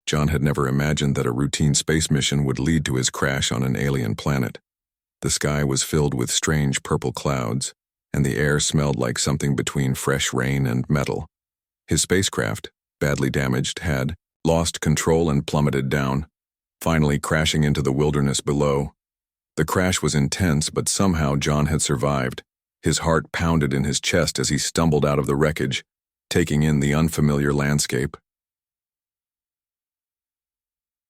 John had never imagined that a routine space mission would lead to his crash on an alien planet. The sky was filled with strange purple clouds, and the air smelled like something between fresh rain and metal. His spacecraft, badly damaged, had lost control and plummeted down, finally crashing into the wilderness below. The crash was intense, but somehow John had survived. His heart pounded in his chest as he stumbled out of the wreckage, taking in the unfamiliar landscape.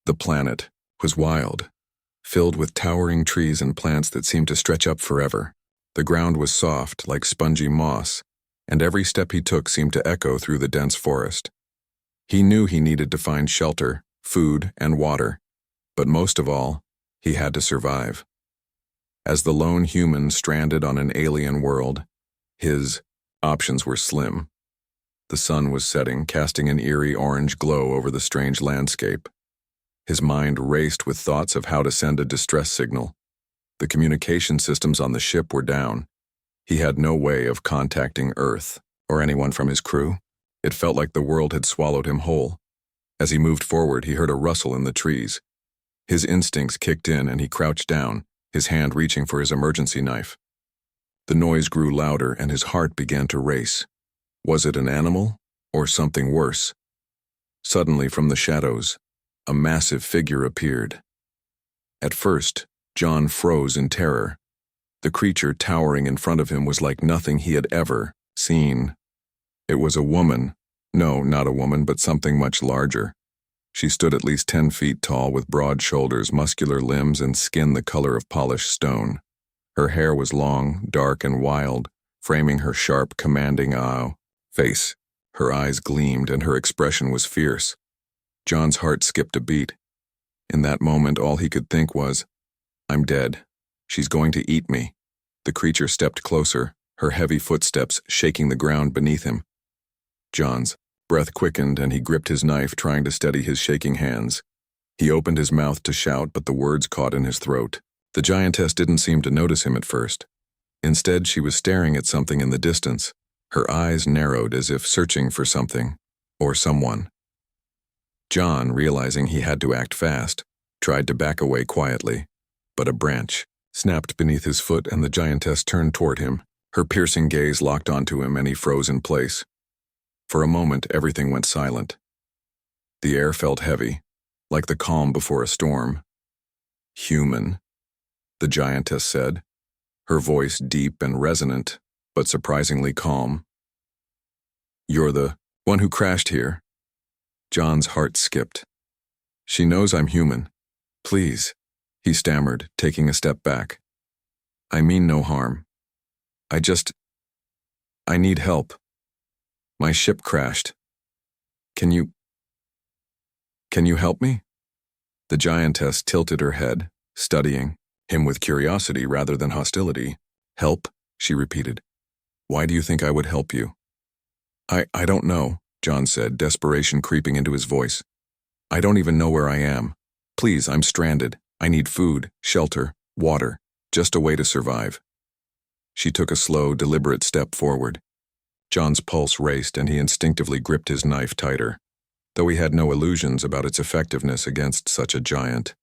The planet was wild, filled with towering trees and plants that seemed to stretch up forever. The ground was soft, like spongy moss, and every step he took seemed to echo through the dense forest. He knew he needed to find shelter, food, and water, but most of all, he had to survive. As the lone human stranded on an alien world, his options were slim. The sun was setting, casting an eerie orange glow over the strange landscape. His mind raced with thoughts of how to send a distress signal. The communication systems on the ship were down. He had no way of contacting Earth or anyone from his crew. It felt like the world had swallowed him whole. As he moved forward, he heard a rustle in the trees. His instincts kicked in and he crouched down, his hand reaching for his emergency knife. The noise grew louder and his heart began to race. Was it an animal or something worse? Suddenly, from the shadows, a massive figure appeared. At first, John froze in terror. The creature towering in front of him was like nothing he had ever seen. It was a woman. No, not a woman, but something much larger. She stood at least 10 feet tall with broad shoulders, muscular limbs, and skin the color of polished stone. Her hair was long, dark, and wild, framing her sharp, commanding face. Her eyes gleamed and her expression was fierce. John's heart skipped a beat. In that moment, all he could think was, "I'm dead. She's going to eat me." The creature stepped closer, her heavy footsteps shaking the ground beneath him. John's breath quickened and he gripped his knife, trying to steady his shaking hands. He opened his mouth to shout, but the words caught in his throat. The giantess didn't seem to notice him at first. Instead, she was staring at something in the distance. Her eyes narrowed as if searching for something or someone. John, realizing he had to act fast, tried to back away quietly, but a branch snapped beneath his foot and the giantess turned toward him. Her piercing gaze locked onto him and he froze in place. For a moment, everything went silent. The air felt heavy, like the calm before a storm. "Human," the giantess said, her voice deep and resonant, but surprisingly calm. "You're the one who crashed here." John's heart skipped. "She knows I'm human. Please," he stammered, taking a step back. "I mean no harm. I need help. My ship crashed. Can you help me?" The giantess tilted her head, studying him with curiosity rather than hostility. "Help?" she repeated. "Why do you think I would help you?" I don't know," John said, desperation creeping into his voice. "I don't even know where I am. Please, I'm stranded. I need food, shelter, water, just a way to survive." She took a slow, deliberate step forward. John's pulse raced and he instinctively gripped his knife tighter, though he had no illusions about its effectiveness against such a giant.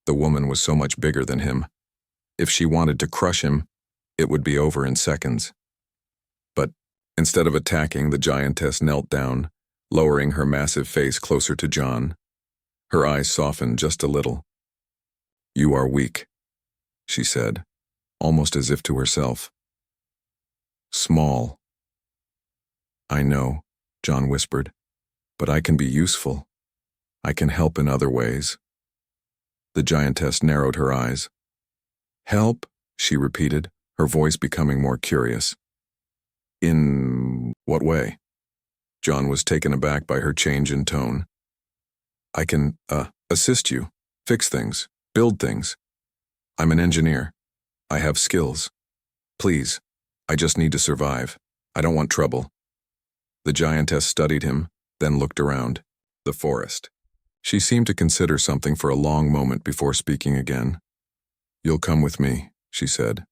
The woman was so much bigger than him. If she wanted to crush him, it would be over in seconds. But instead of attacking, the giantess knelt down, lowering her massive face closer to John. Her eyes softened just a little. "You are weak," she said, almost as if to herself. "Small." "I know," John whispered, "but I can be useful. I can help in other ways." The giantess narrowed her eyes. "Help?" she repeated, her voice becoming more curious. "In what way?" John was taken aback by her change in tone. "I can, assist you, fix things, build things. I'm an engineer. I have skills. Please, I just need to survive. I don't want trouble." The giantess studied him, then looked around. The forest. She seemed to consider something for a long moment before speaking again. "You'll come with me," she said.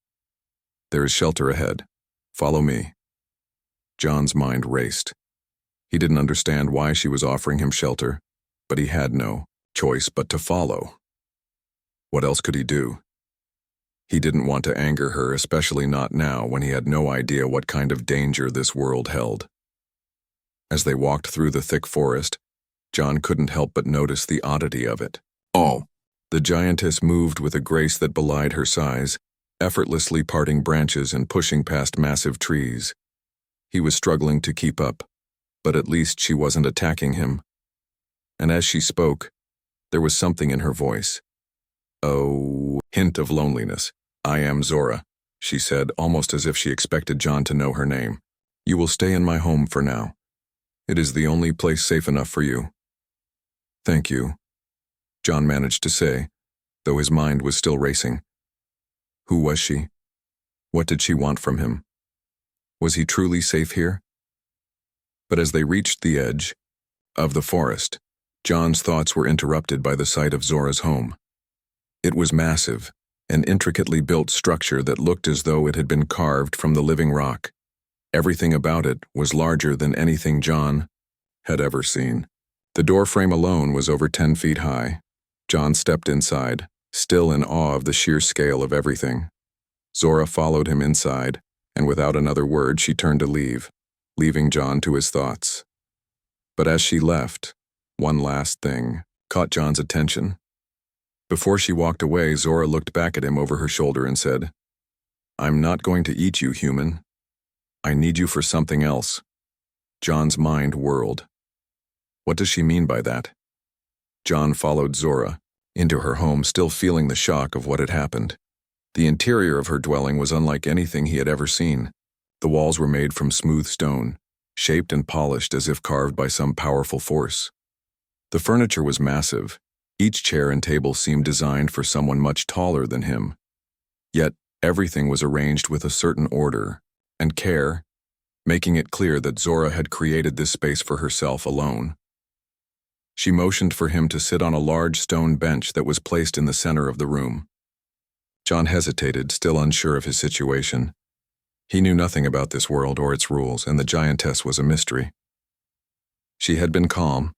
"There is shelter ahead. Follow me." John's mind raced. He didn't understand why she was offering him shelter, but he had no choice but to follow. What else could he do? He didn't want to anger her, especially not now when he had no idea what kind of danger this world held. As they walked through the thick forest, John couldn't help but notice the oddity of it. Oh! The giantess moved with a grace that belied her size, effortlessly parting branches and pushing past massive trees. He was struggling to keep up, but at least she wasn't attacking him. And as she spoke, there was something in her voice. Oh, hint of loneliness. "I am Zora," she said, almost as if she expected John to know her name. "You will stay in my home for now. It is the only place safe enough for you." "Thank you," John managed to say, though his mind was still racing. Who was she? What did she want from him? Was he truly safe here? But as they reached the edge of the forest, John's thoughts were interrupted by the sight of Zora's home. It was massive, an intricately built structure that looked as though it had been carved from the living rock. Everything about it was larger than anything John had ever seen. The doorframe alone was over 10 feet high. John stepped inside, still in awe of the sheer scale of everything. Zora followed him inside, and without another word she turned to leave, leaving John to his thoughts. But as she left, one last thing caught John's attention. Before she walked away, Zora looked back at him over her shoulder and said, "I'm not going to eat you, human. I need you for something else." John's mind whirled. What does she mean by that? John followed Zora into her home, still feeling the shock of what had happened. The interior of her dwelling was unlike anything he had ever seen. The walls were made from smooth stone, shaped and polished as if carved by some powerful force. The furniture was massive. Each chair and table seemed designed for someone much taller than him. Yet everything was arranged with a certain order and care, making it clear that Zora had created this space for herself alone. She motioned for him to sit on a large stone bench that was placed in the center of the room. John hesitated, still unsure of his situation. He knew nothing about this world or its rules, and the giantess was a mystery. She had been calm,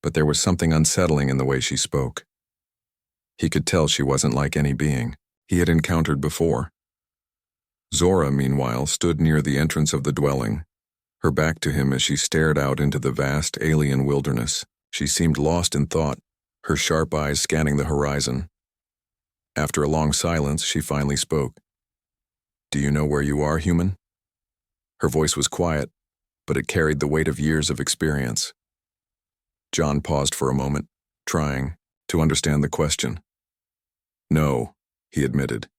but there was something unsettling in the way she spoke. He could tell she wasn't like any being he had encountered before. Zora, meanwhile, stood near the entrance of the dwelling, her back to him as she stared out into the vast alien wilderness. She seemed lost in thought, her sharp eyes scanning the horizon. After a long silence, she finally spoke. "Do you know where you are, human?" Her voice was quiet, but it carried the weight of years of experience. John paused for a moment, trying to understand the question. "No," he admitted.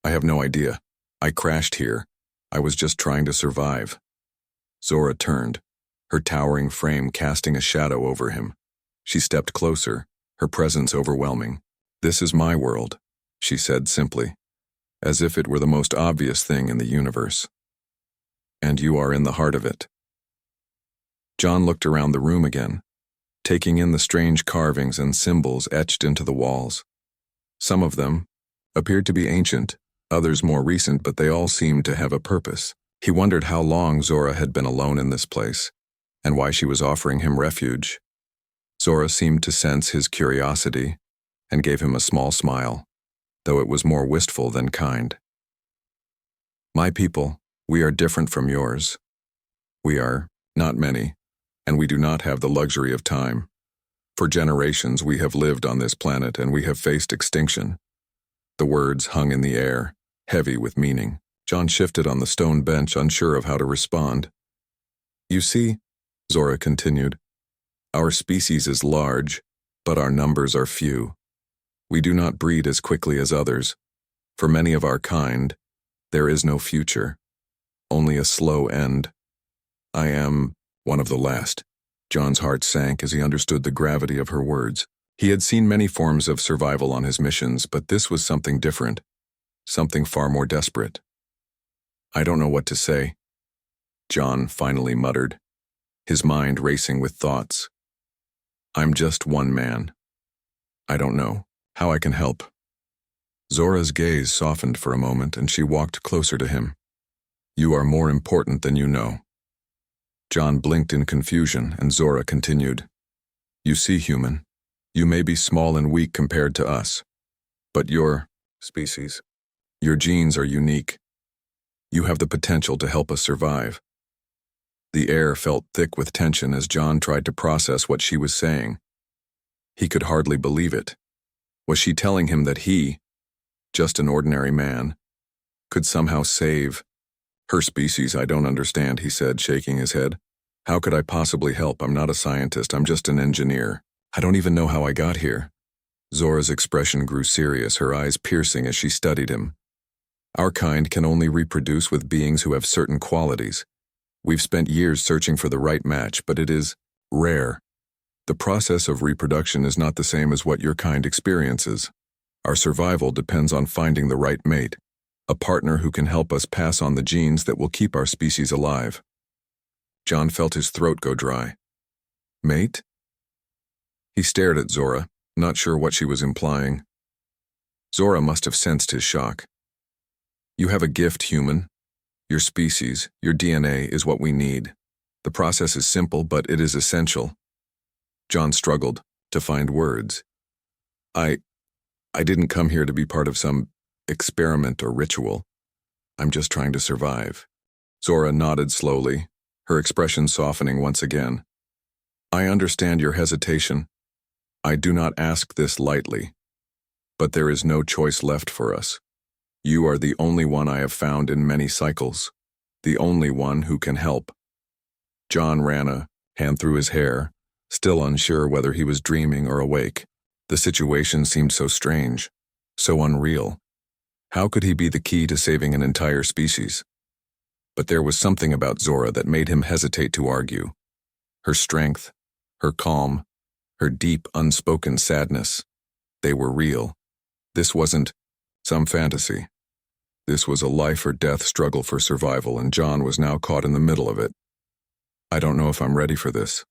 "I have no idea. I crashed here. I was just trying to survive." Zora turned, her towering frame casting a shadow over him. She stepped closer, her presence overwhelming. "This is my world," she said simply, as if it were the most obvious thing in the universe. "And you are in the heart of it." John looked around the room again, taking in the strange carvings and symbols etched into the walls. Some of them appeared to be ancient, others more recent, but they all seemed to have a purpose. He wondered how long Zora had been alone in this place, and why she was offering him refuge. Zora seemed to sense his curiosity and gave him a small smile, though it was more wistful than kind. "My people, we are different from yours. We are not many, and we do not have the luxury of time. For generations we have lived on this planet and we have faced extinction." The words hung in the air, heavy with meaning. John shifted on the stone bench, unsure of how to respond. "You see," Zora continued, "our species is large, but our numbers are few. We do not breed as quickly as others. For many of our kind, there is no future, only a slow end. I am one of the last." John's heart sank as he understood the gravity of her words. He had seen many forms of survival on his missions, but this was something different, something far more desperate. "I don't know what to say," John finally muttered, his mind racing with thoughts. "I'm just one man. I don't know how I can help." Zora's gaze softened for a moment, and she walked closer to him. "You are more important than you know." John blinked in confusion, and Zora continued. You see, human, you may be small and weak compared to us, but your species, your genes are unique. You have the potential to help us survive. The air felt thick with tension as John tried to process what she was saying. He could hardly believe it. Was she telling him that he, just an ordinary man, could somehow save her species? I don't understand, he said, shaking his head. How could I possibly help? I'm not a scientist, I'm just an engineer. I don't even know how I got here. Zora's expression grew serious, her eyes piercing as she studied him. Our kind can only reproduce with beings who have certain qualities. We've spent years searching for the right match, but it is rare. The process of reproduction is not the same as what your kind experiences. Our survival depends on finding the right mate, a partner who can help us pass on the genes that will keep our species alive. John felt his throat go dry. Mate? He stared at Zora, not sure what she was implying. Zora must have sensed his shock. You have a gift, human. Your species, your DNA is what we need. The process is simple, but it is essential. John struggled to find words. I didn't come here to be part of some experiment or ritual. I'm just trying to survive. Zora nodded slowly, her expression softening once again. I understand your hesitation. I do not ask this lightly. But there is no choice left for us. You are the only one I have found in many cycles, the only one who can help. John ran a hand through his hair, still unsure whether he was dreaming or awake. The situation seemed so strange, so unreal. How could he be the key to saving an entire species? But there was something about Zora that made him hesitate to argue. Her strength, her calm, her deep, unspoken sadness. They were real. This wasn't some fantasy. This was a life-or-death struggle for survival, and John was now caught in the middle of it. I don't know if I'm ready for this,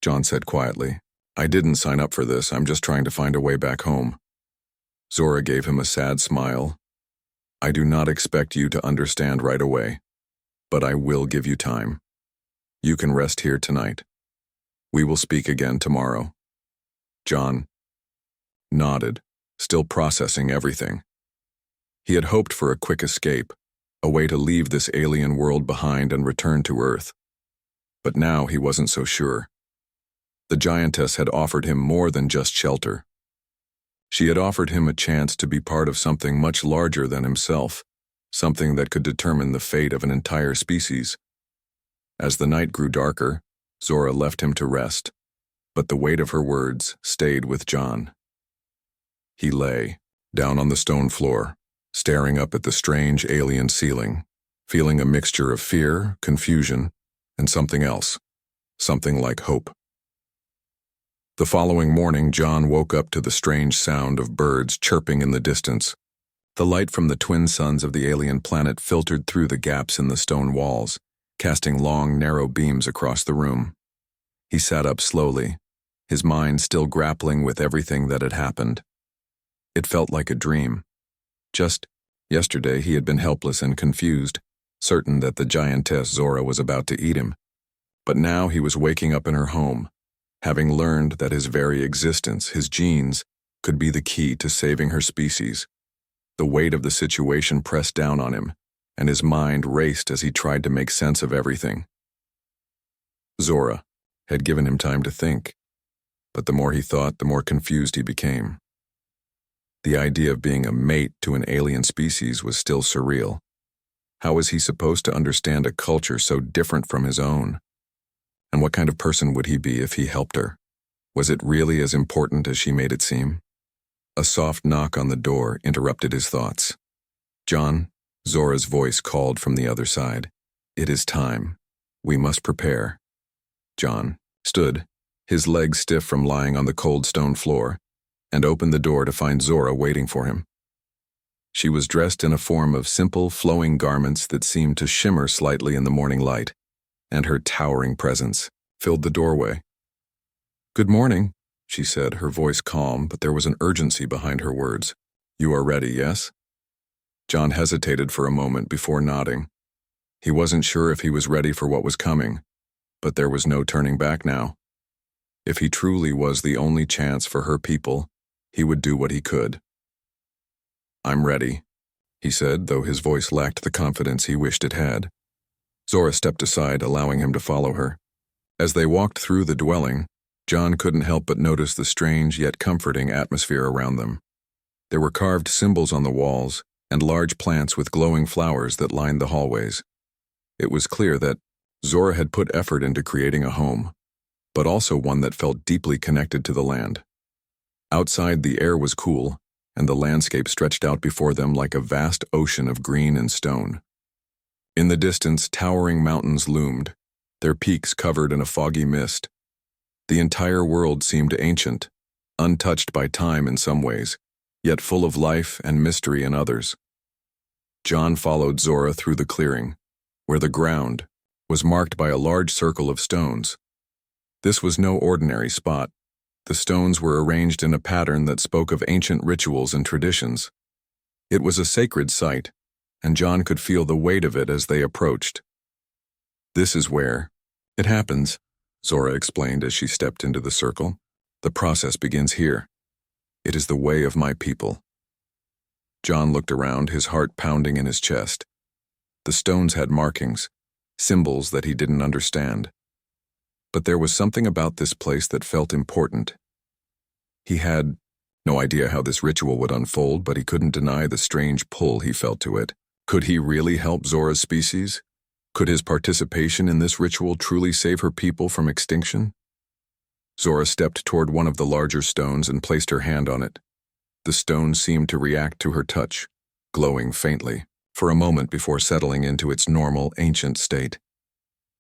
John said quietly. I didn't sign up for this, I'm just trying to find a way back home. Zora gave him a sad smile. I do not expect you to understand right away, but I will give you time. You can rest here tonight. We will speak again tomorrow. John nodded, still processing everything. He had hoped for a quick escape, a way to leave this alien world behind and return to Earth. But now he wasn't so sure. The giantess had offered him more than just shelter. She had offered him a chance to be part of something much larger than himself, something that could determine the fate of an entire species. As the night grew darker, Zora left him to rest, but the weight of her words stayed with John. He lay, down on the stone floor, staring up at the strange alien ceiling, feeling a mixture of fear, confusion, and something else, something like hope. The following morning, John woke up to the strange sound of birds chirping in the distance. The light from the twin suns of the alien planet filtered through the gaps in the stone walls, casting long, narrow beams across the room. He sat up slowly, his mind still grappling with everything that had happened. It felt like a dream. Just yesterday he had been helpless and confused, certain that the giantess Zora was about to eat him. But now he was waking up in her home, having learned that his very existence, his genes, could be the key to saving her species. The weight of the situation pressed down on him, and his mind raced as he tried to make sense of everything. Zora had given him time to think, but the more he thought, the more confused he became. The idea of being a mate to an alien species was still surreal. How was he supposed to understand a culture so different from his own? And what kind of person would he be if he helped her? Was it really as important as she made it seem? A soft knock on the door interrupted his thoughts. John, Zora's voice called from the other side. It is time. We must prepare. John stood, his legs stiff from lying on the cold stone floor, and opened the door to find Zora waiting for him. She was dressed in a form of simple, flowing garments that seemed to shimmer slightly in the morning light, and her towering presence filled the doorway. Good morning, she said, her voice calm, but there was an urgency behind her words. You are ready, yes? John hesitated for a moment before nodding. He wasn't sure if he was ready for what was coming, but there was no turning back now. If he truly was the only chance for her people, he would do what he could. "I'm ready," he said, though his voice lacked the confidence he wished it had. Zora stepped aside, allowing him to follow her. As they walked through the dwelling, John couldn't help but notice the strange yet comforting atmosphere around them. There were carved symbols on the walls and large plants with glowing flowers that lined the hallways. It was clear that Zora had put effort into creating a home, but also one that felt deeply connected to the land. Outside, the air was cool, and the landscape stretched out before them like a vast ocean of green and stone. In the distance, towering mountains loomed, their peaks covered in a foggy mist. The entire world seemed ancient, untouched by time in some ways, yet full of life and mystery in others. John followed Zora through the clearing, where the ground was marked by a large circle of stones. This was no ordinary spot. The stones were arranged in a pattern that spoke of ancient rituals and traditions. It was a sacred site, and John could feel the weight of it as they approached. "This is where it happens," Zora explained as she stepped into the circle. "The process begins here. It is the way of my people." John looked around, his heart pounding in his chest. The stones had markings, symbols that he didn't understand. But there was something about this place that felt important. He had no idea how this ritual would unfold, but he couldn't deny the strange pull he felt to it. Could he really help Zora's species? Could his participation in this ritual truly save her people from extinction? Zora stepped toward one of the larger stones and placed her hand on it. The stone seemed to react to her touch, glowing faintly, for a moment before settling into its normal, ancient state.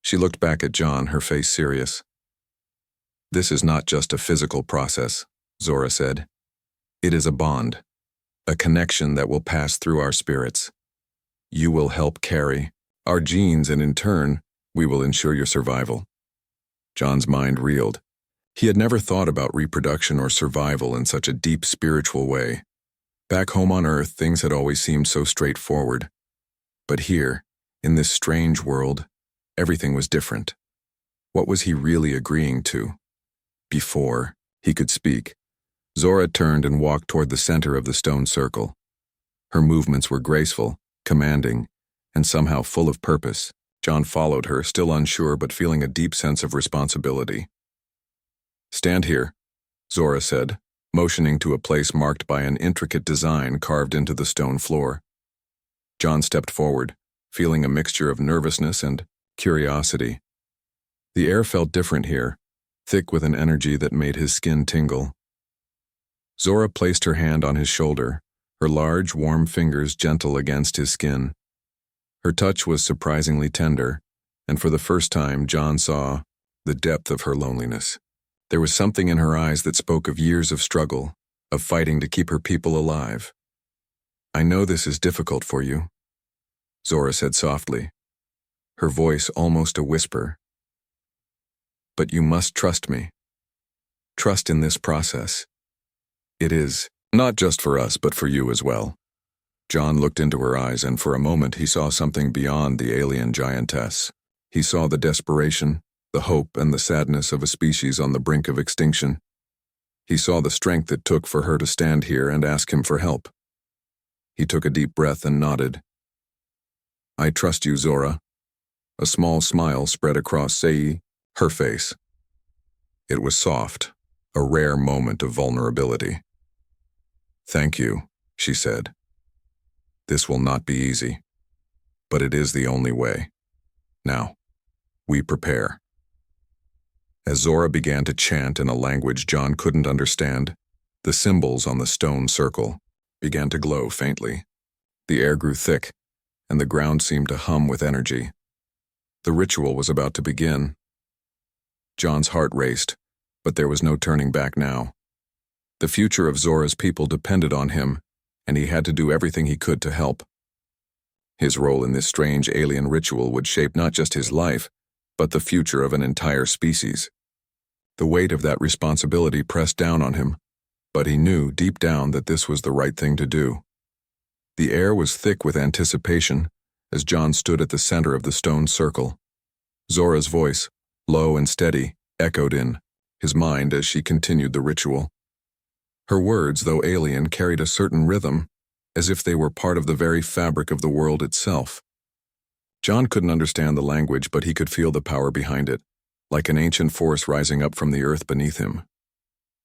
She looked back at John, her face serious. "This is not just a physical process," Zora said. "It is a bond, a connection that will pass through our spirits. You will help carry our genes, and in turn, we will ensure your survival." John's mind reeled. He had never thought about reproduction or survival in such a deep spiritual way. Back home on Earth, things had always seemed so straightforward. But here, in this strange world, everything was different. What was he really agreeing to? Before he could speak, Zora turned and walked toward the center of the stone circle. Her movements were graceful, commanding, and somehow full of purpose. John followed her, still unsure but feeling a deep sense of responsibility. "Stand here," Zora said, motioning to a place marked by an intricate design carved into the stone floor. John stepped forward, feeling a mixture of nervousness and curiosity. The air felt different here, thick with an energy that made his skin tingle. Zora placed her hand on his shoulder, her large, warm fingers gentle against his skin. Her touch was surprisingly tender, and for the first time John saw the depth of her loneliness. There was something in her eyes that spoke of years of struggle, of fighting to keep her people alive. "I know this is difficult for you," Zora said softly, her voice almost a whisper. "But you must trust me. Trust in this process. It is not just for us, but for you as well." John looked into her eyes, and for a moment he saw something beyond the alien giantess. He saw the desperation, the hope, and the sadness of a species on the brink of extinction. He saw the strength it took for her to stand here and ask him for help. He took a deep breath and nodded. "I trust you, Zora." A small smile spread across her face. It was soft, a rare moment of vulnerability. "Thank you," she said. "This will not be easy, but it is the only way. Now, we prepare." As Zora began to chant in a language John couldn't understand, the symbols on the stone circle began to glow faintly. The air grew thick, and the ground seemed to hum with energy. The ritual was about to begin. John's heart raced, but there was no turning back now. The future of Zora's people depended on him, and he had to do everything he could to help. His role in this strange alien ritual would shape not just his life, but the future of an entire species. The weight of that responsibility pressed down on him, but he knew deep down that this was the right thing to do. The air was thick with anticipation as John stood at the center of the stone circle. Zora's voice, low and steady, echoed in his mind as she continued the ritual. Her words, though alien, carried a certain rhythm, as if they were part of the very fabric of the world itself. John couldn't understand the language, but he could feel the power behind it, like an ancient force rising up from the earth beneath him.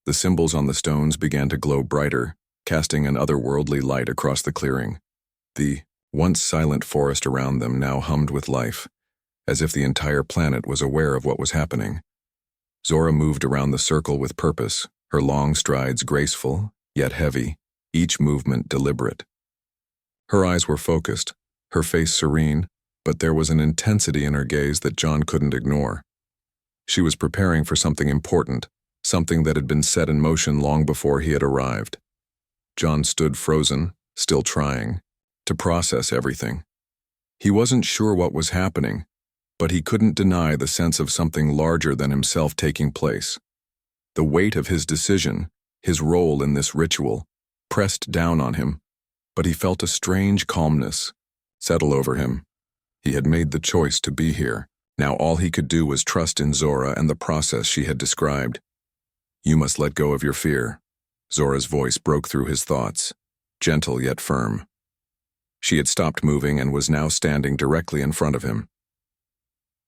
The symbols on the stones began to glow brighter, casting an otherworldly light across the clearing. The once silent forest around them now hummed with life, as if the entire planet was aware of what was happening. Zora moved around the circle with purpose, her long strides graceful, yet heavy, each movement deliberate. Her eyes were focused, her face serene, but there was an intensity in her gaze that John couldn't ignore. She was preparing for something important, something that had been set in motion long before he had arrived. John stood frozen, still trying to process everything. He wasn't sure what was happening, but he couldn't deny the sense of something larger than himself taking place. The weight of his decision, his role in this ritual, pressed down on him, but he felt a strange calmness settle over him. He had made the choice to be here. Now all he could do was trust in Zora and the process she had described. "You must let go of your fear." Zora's voice broke through his thoughts, gentle yet firm. She had stopped moving and was now standing directly in front of him.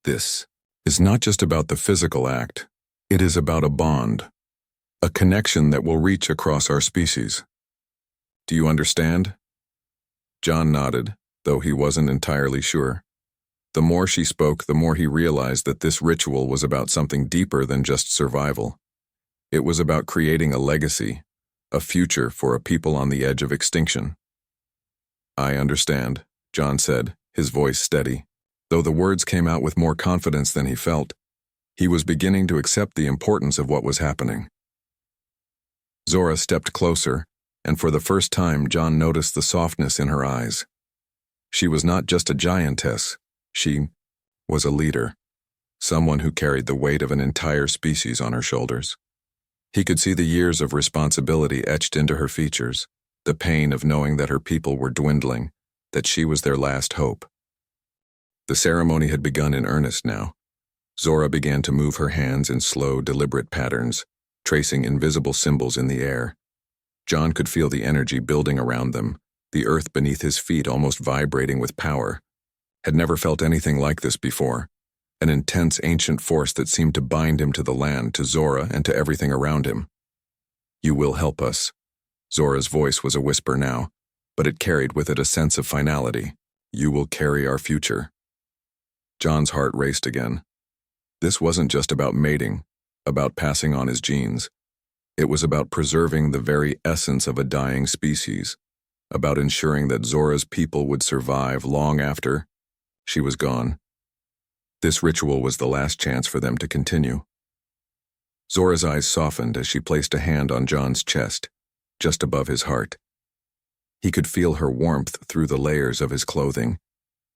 "This is not just about the physical act. It is about a bond, a connection that will reach across our species. Do you understand?" John nodded, though he wasn't entirely sure. The more she spoke, the more he realized that this ritual was about something deeper than just survival. It was about creating a legacy, a future for a people on the edge of extinction. "I understand," John said, his voice steady. Though the words came out with more confidence than he felt, he was beginning to accept the importance of what was happening. Zora stepped closer, and for the first time John noticed the softness in her eyes. She was not just a giantess, she was a leader, someone who carried the weight of an entire species on her shoulders. He could see the years of responsibility etched into her features, the pain of knowing that her people were dwindling, that she was their last hope. The ceremony had begun in earnest now. Zora began to move her hands in slow, deliberate patterns, tracing invisible symbols in the air. John could feel the energy building around them, the earth beneath his feet almost vibrating with power. Had never felt anything like this before, an intense ancient force that seemed to bind him to the land, to Zora, and to everything around him. "You will help us." Zora's voice was a whisper now, but it carried with it a sense of finality. "You will carry our future." John's heart raced again. This wasn't just about mating, about passing on his genes. It was about preserving the very essence of a dying species, about ensuring that Zora's people would survive long after she was gone. This ritual was the last chance for them to continue. Zora's eyes softened as she placed a hand on John's chest, just above his heart. He could feel her warmth through the layers of his clothing,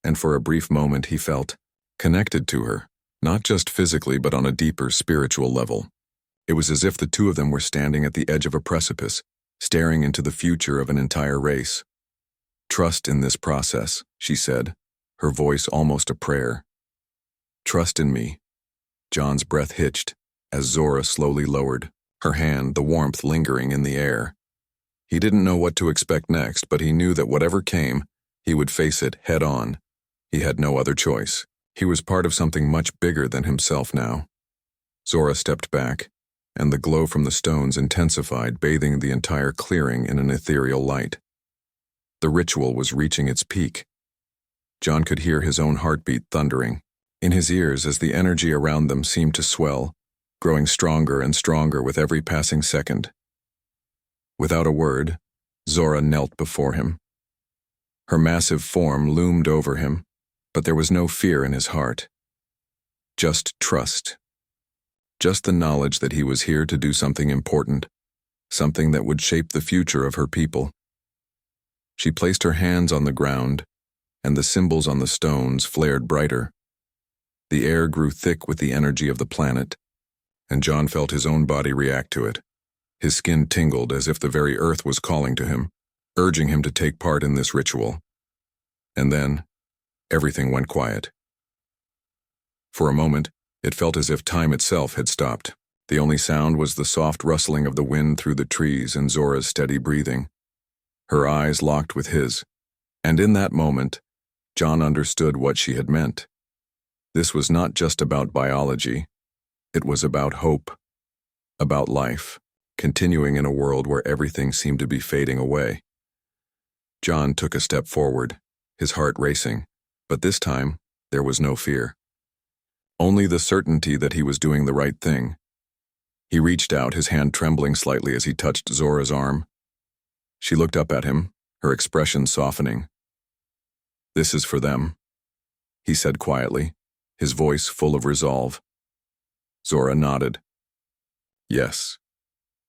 and for a brief moment he felt connected to her, not just physically but on a deeper spiritual level. It was as if the two of them were standing at the edge of a precipice, staring into the future of an entire race. "Trust in this process," she said, her voice almost a prayer. "Trust in me." John's breath hitched as Zora slowly lowered, her hand, the warmth lingering in the air. He didn't know what to expect next, but he knew that whatever came, he would face it head on. He had no other choice. He was part of something much bigger than himself now. Zora stepped back, and the glow from the stones intensified, bathing the entire clearing in an ethereal light. The ritual was reaching its peak. John could hear his own heartbeat thundering in his ears as the energy around them seemed to swell, growing stronger and stronger with every passing second. Without a word, Zora knelt before him. Her massive form loomed over him, but there was no fear in his heart. Just trust. Just the knowledge that he was here to do something important, something that would shape the future of her people. She placed her hands on the ground, and the symbols on the stones flared brighter. The air grew thick with the energy of the planet, and John felt his own body react to it. His skin tingled as if the very earth was calling to him, urging him to take part in this ritual. And then, everything went quiet. For a moment, it felt as if time itself had stopped. The only sound was the soft rustling of the wind through the trees and Zora's steady breathing. Her eyes locked with his, and in that moment, John understood what she had meant. This was not just about biology. It was about hope, about life, continuing in a world where everything seemed to be fading away. John took a step forward, his heart racing, but this time, there was no fear. Only the certainty that he was doing the right thing. He reached out, his hand trembling slightly as he touched Zora's arm. She looked up at him, her expression softening. "This is for them," he said quietly, his voice full of resolve. Zora nodded. "Yes,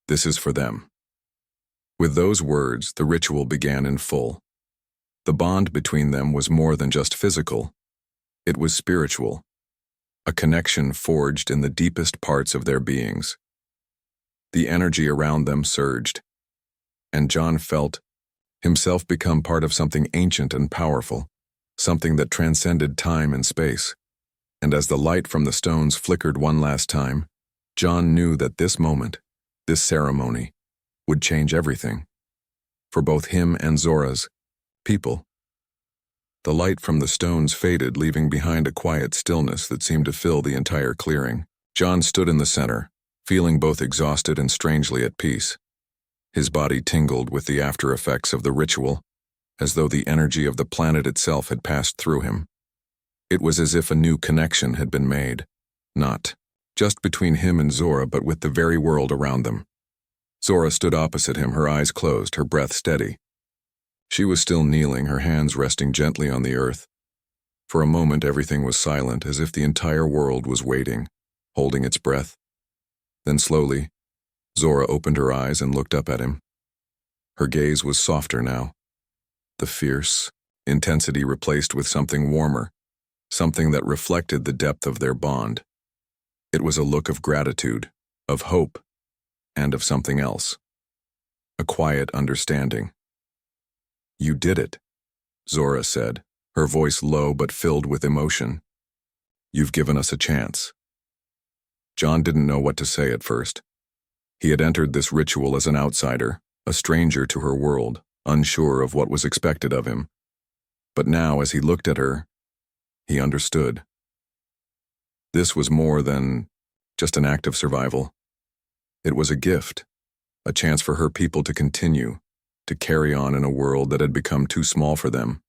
this is for them." With those words, the ritual began in full. The bond between them was more than just physical. It was spiritual, a connection forged in the deepest parts of their beings. The energy around them surged, and John felt himself become part of something ancient and powerful, something that transcended time and space. And as the light from the stones flickered one last time, John knew that this moment, this ceremony, would change everything. For both him and Zora's people. The light from the stones faded, leaving behind a quiet stillness that seemed to fill the entire clearing. John stood in the center, feeling both exhausted and strangely at peace. His body tingled with the after effects of the ritual, as though the energy of the planet itself had passed through him. It was as if a new connection had been made, not just between him and Zora, but with the very world around them. Zora stood opposite him, her eyes closed, her breath steady. She was still kneeling, her hands resting gently on the earth. For a moment, everything was silent, as if the entire world was waiting, holding its breath. Then slowly, Zora opened her eyes and looked up at him. Her gaze was softer now, the fierce intensity replaced with something warmer, something that reflected the depth of their bond. It was a look of gratitude, of hope, and of something else. A quiet understanding. "You did it," Zora said, her voice low but filled with emotion. "You've given us a chance." John didn't know what to say at first. He had entered this ritual as an outsider, a stranger to her world, unsure of what was expected of him. But now, as he looked at her, he understood. This was more than just an act of survival. It was a gift, a chance for her people to continue, to carry on in a world that had become too small for them.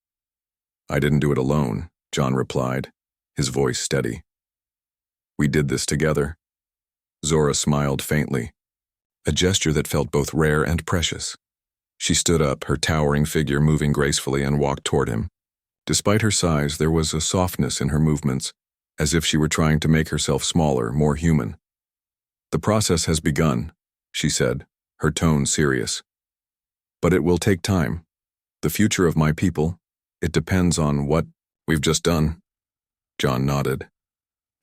"I didn't do it alone," John replied, his voice steady. "We did this together." Zora smiled faintly, a gesture that felt both rare and precious. She stood up, her towering figure moving gracefully, and walked toward him. Despite her size, there was a softness in her movements, as if she were trying to make herself smaller, more human. "The process has begun," she said, her tone serious. "But it will take time. The future of my people, it depends on what we've just done." John nodded.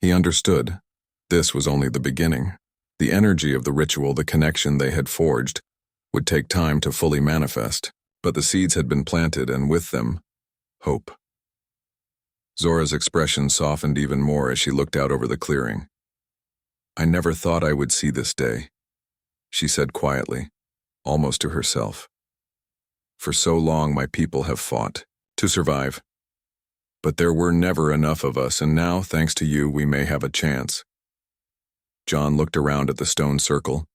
He understood. This was only the beginning. The energy of the ritual, the connection they had forged, would take time to fully manifest, but the seeds had been planted, and with them, hope. Zora's expression softened even more as she looked out over the clearing. "I never thought I would see this day," she said quietly, almost to herself. "For so long my people have fought to survive. But there were never enough of us, and now, thanks to you, we may have a chance." John looked around at the stone circle,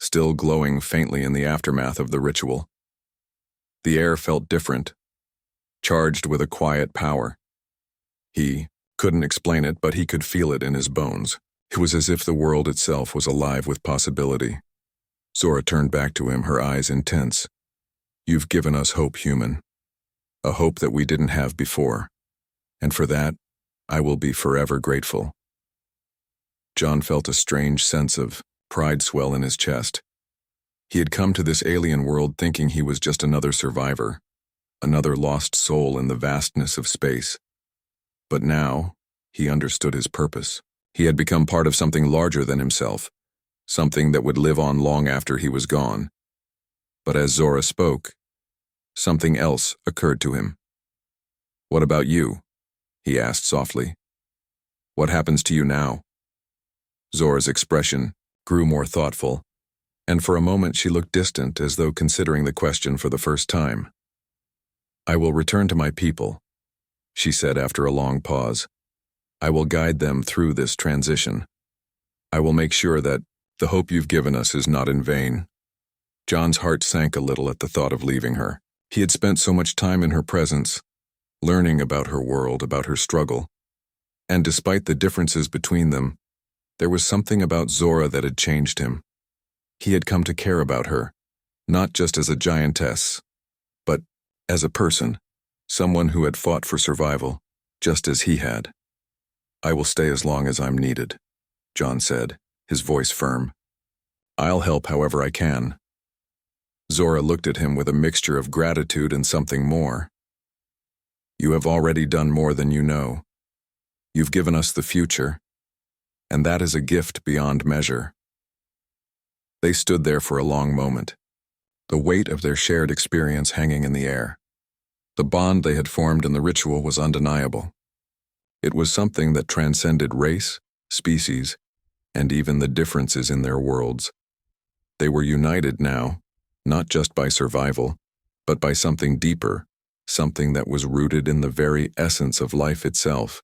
still glowing faintly in the aftermath of the ritual. The air felt different, charged with a quiet power. He couldn't explain it, but he could feel it in his bones. It was as if the world itself was alive with possibility. Zora turned back to him, her eyes intense. "You've given us hope, human. A hope that we didn't have before. And for that, I will be forever grateful." John felt a strange sense of pride swell in his chest. He had come to this alien world thinking he was just another survivor, another lost soul in the vastness of space. But now, he understood his purpose. He had become part of something larger than himself, something that would live on long after he was gone. But as Zora spoke, something else occurred to him. "What about you?" he asked softly. "What happens to you now?" Zora's expression grew more thoughtful, and for a moment she looked distant as though considering the question for the first time. "I will return to my people," she said after a long pause. "I will guide them through this transition. I will make sure that the hope you've given us is not in vain." John's heart sank a little at the thought of leaving her. He had spent so much time in her presence, learning about her world, about her struggle. And despite the differences between them, there was something about Zora that had changed him. He had come to care about her, not just as a giantess, but as a person, someone who had fought for survival, just as he had. "I will stay as long as I'm needed," John said, his voice firm. "I'll help however I can." Zora looked at him with a mixture of gratitude and something more. "You have already done more than you know. You've given us the future, and that is a gift beyond measure." They stood there for a long moment, the weight of their shared experience hanging in the air. The bond they had formed in the ritual was undeniable. It was something that transcended race, species, and even the differences in their worlds. They were united now, not just by survival, but by something deeper, something that was rooted in the very essence of life itself.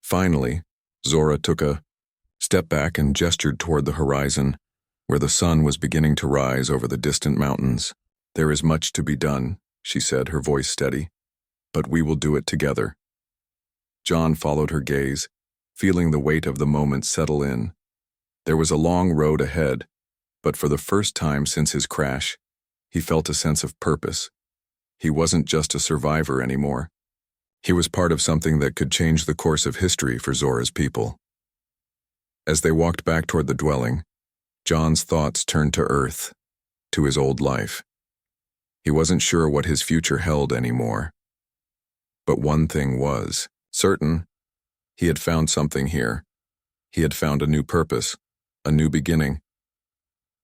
Finally, Zora took a step back and gestured toward the horizon, where the sun was beginning to rise over the distant mountains. "There is much to be done," she said, her voice steady, "but we will do it together." John followed her gaze, feeling the weight of the moment settle in. There was a long road ahead, but for the first time since his crash, he felt a sense of purpose. He wasn't just a survivor anymore. He was part of something that could change the course of history for Zora's people. As they walked back toward the dwelling, John's thoughts turned to Earth, to his old life. He wasn't sure what his future held anymore. But one thing was certain: he had found something here. He had found a new purpose, a new beginning.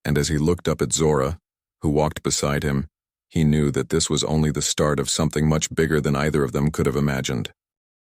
And as he looked up at Zora, who walked beside him, he knew that this was only the start of something much bigger than either of them could have imagined.